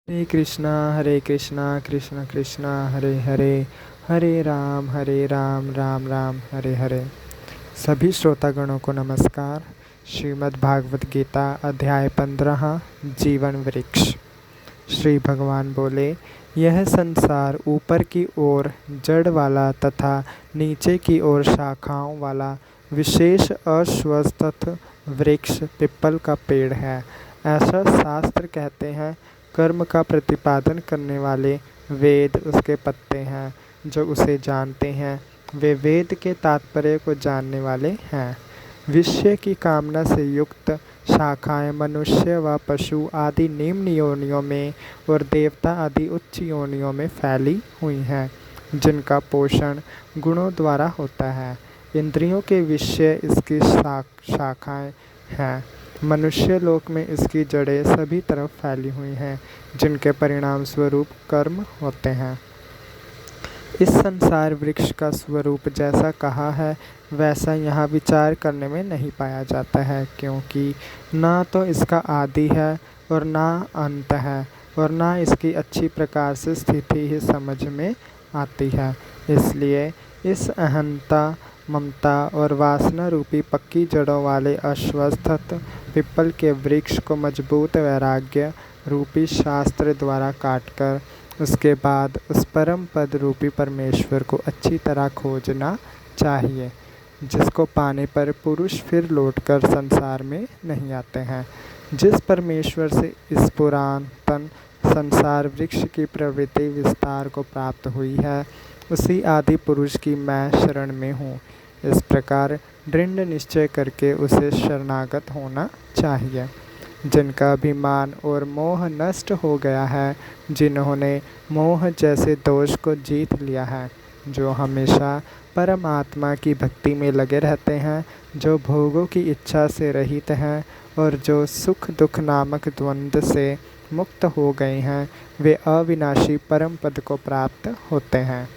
हरे कृष्णा कृष्ण कृष्णा हरे हरे, हरे राम राम राम हरे हरे। सभी श्रोतागणों को नमस्कार। श्रीमद् भागवत गीता अध्याय 15 जीवन वृक्ष। श्री भगवान बोले, यह संसार ऊपर की ओर जड़ वाला तथा नीचे की ओर शाखाओं वाला विशेष अश्वत्थ वृक्ष पिप्पल का पेड़ है। ऐसा शास्त्र कहते हैं। कर्म का प्रतिपादन करने वाले वेद उसके पत्ते हैं। जो उसे जानते हैं वे वेद के तात्पर्य को जानने वाले हैं। विषय की कामना से युक्त शाखाएं मनुष्य व पशु आदि निम्न योनियों में और देवता आदि उच्च योनियों में फैली हुई हैं, जिनका पोषण गुणों द्वारा होता है। इंद्रियों के विषय इसकी शाखाएं हैं। मनुष्य लोक में इसकी जड़ें सभी तरफ फैली हुई हैं, जिनके परिणाम स्वरूप कर्म होते हैं। इस संसार वृक्ष का स्वरूप जैसा कहा है वैसा यहाँ विचार करने में नहीं पाया जाता है, क्योंकि ना तो इसका आदि है और ना अंत है, और ना इसकी अच्छी प्रकार से स्थिति ही समझ में आती है। इसलिए इस अहंता, ममता और वासना रूपी पक्की जड़ों वाले अश्वत्थ पिप्पल के वृक्ष को मजबूत वैराग्य रूपी शास्त्र द्वारा काटकर उसके बाद उस परम पद रूपी परमेश्वर को अच्छी तरह खोजना चाहिए, जिसको पाने पर पुरुष फिर लौटकर संसार में नहीं आते हैं। जिस परमेश्वर से इस पुरातन संसार वृक्ष की प्रवृत्ति विस्तार को प्राप्त हुई है, उसी आदि पुरुष की मैं शरण में हूँ। इस प्रकार दृढ़ निश्चय करके उसे शरणागत होना चाहिए। जिनका अभिमान और मोह नष्ट हो गया है, जिन्होंने मोह जैसे दोष को जीत लिया है, जो हमेशा परमात्मा की भक्ति में लगे रहते हैं, जो भोगों की इच्छा से रहित हैं और जो सुख दुख नामक द्वंद्व से मुक्त हो गए हैं, वे अविनाशी परम पद को प्राप्त होते हैं।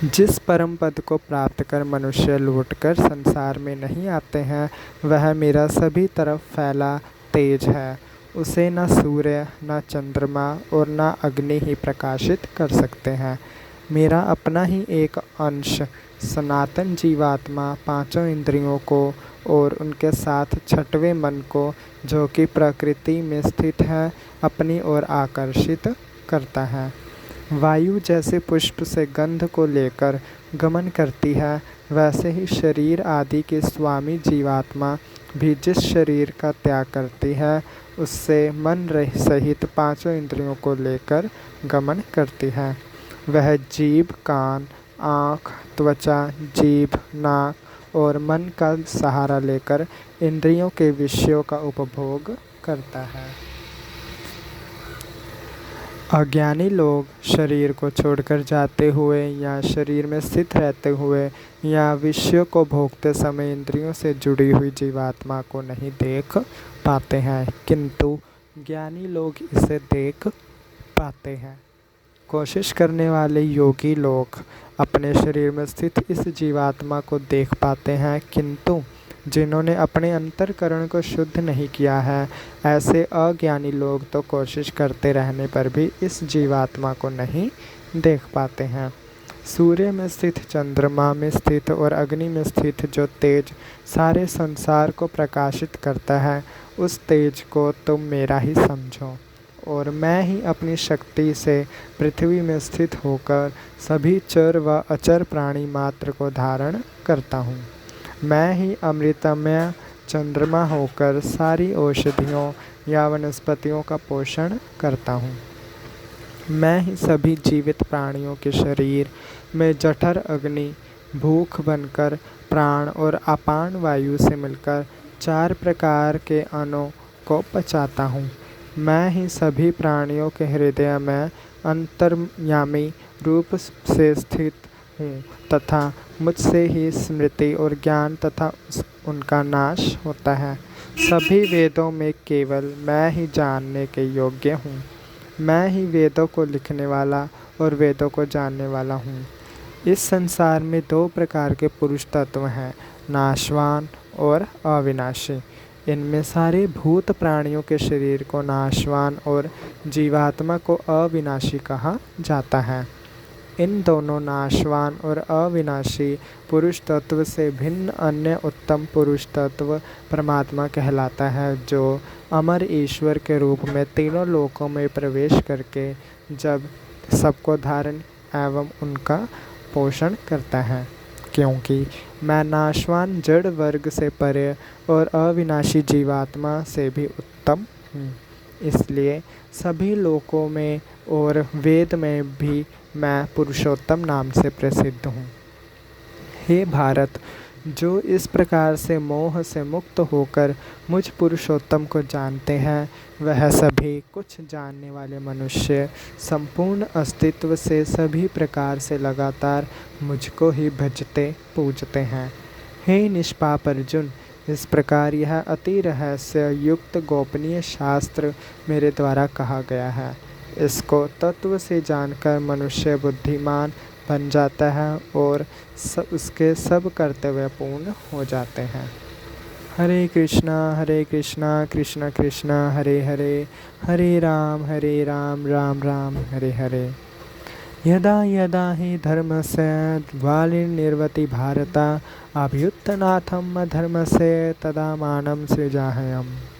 जिस परम पद को प्राप्त कर मनुष्य लौटकर संसार में नहीं आते हैं, वह मेरा सभी तरफ फैला तेज है। उसे न सूर्य, न चंद्रमा और न अग्नि ही प्रकाशित कर सकते हैं। मेरा अपना ही एक अंश सनातन जीवात्मा पांचों इंद्रियों को और उनके साथ छठवें मन को, जो कि प्रकृति में स्थित है, अपनी ओर आकर्षित करता है। वायु जैसे पुष्प से गंध को लेकर गमन करती है, वैसे ही शरीर आदि के स्वामी जीवात्मा भी जिस शरीर का त्याग करती है, उससे मन सहित पांचों इंद्रियों को लेकर गमन करती है। वह जीभ, कान, आँख, त्वचा, जीभ, नाक और मन का सहारा लेकर इंद्रियों के विषयों का उपभोग करता है। अज्ञानी लोग शरीर को छोड़कर जाते हुए या शरीर में स्थित रहते हुए या विषयों को भोगते समय इंद्रियों से जुड़ी हुई जीवात्मा को नहीं देख पाते हैं, किंतु ज्ञानी लोग इसे देख पाते हैं। कोशिश करने वाले योगी लोग अपने शरीर में स्थित इस जीवात्मा को देख पाते हैं, किंतु जिन्होंने अपने अंतःकरण को शुद्ध नहीं किया है, ऐसे अज्ञानी लोग तो कोशिश करते रहने पर भी इस जीवात्मा को नहीं देख पाते हैं। सूर्य में स्थित, चंद्रमा में स्थित और अग्नि में स्थित जो तेज सारे संसार को प्रकाशित करता है, उस तेज को तुम मेरा ही समझो, और मैं ही अपनी शक्ति से पृथ्वी में स्थित होकर सभी चर व अचर प्राणी मात्र को धारण करता हूँ। मैं ही अमृतमय चंद्रमा होकर सारी औषधियों या वनस्पतियों का पोषण करता हूँ। मैं ही सभी जीवित प्राणियों के शरीर में जठर अग्नि, भूख बनकर प्राण और अपान वायु से मिलकर 4 प्रकार के अणुओं को पचाता हूँ। मैं ही सभी प्राणियों के हृदय में अंतर्यामी रूप से स्थित हूँ तथा मुझसे ही स्मृति और ज्ञान तथा उनका नाश होता है। सभी वेदों में केवल मैं ही जानने के योग्य हूँ। मैं ही वेदों को लिखने वाला और वेदों को जानने वाला हूँ। इस संसार में 2 प्रकार के पुरुष तत्व हैं, नाशवान और अविनाशी। इनमें सारे भूत प्राणियों के शरीर को नाशवान और जीवात्मा को अविनाशी कहा जाता है। इन दोनों नाशवान और अविनाशी पुरुष तत्व से भिन्न अन्य उत्तम पुरुष तत्व परमात्मा कहलाता है, जो अमर ईश्वर के रूप में तीनों लोकों में प्रवेश करके जब सबको धारण एवं उनका पोषण करता है। क्योंकि मैं नाशवान जड़ वर्ग से परे और अविनाशी जीवात्मा से भी उत्तम हूँ, इसलिए सभी लोकों में और वेद में भी मैं पुरुषोत्तम नाम से प्रसिद्ध हूँ। हे भारत, जो इस प्रकार से मोह से मुक्त होकर मुझ पुरुषोत्तम को जानते हैं, वह सभी कुछ जानने वाले मनुष्य संपूर्ण अस्तित्व से सभी प्रकार से लगातार मुझको ही भजते पूजते हैं। हे निष्पाप अर्जुन, इस प्रकार यह अति रहस्य युक्त गोपनीय शास्त्र मेरे द्वारा कहा गया है। इसको तत्व से जानकर मनुष्य बुद्धिमान बन जाता है और उसके सब कर्तव्य पूर्ण हो जाते हैं। हरे कृष्णा कृष्ण कृष्ण हरे हरे, हरे राम राम राम हरे हरे। यदा यदा हि धर्मस्य ग्लानिर्भवति भारत, अभ्युत्थनार्थम् अधर्मस्य तदात्मानं सृजाम्यहम्।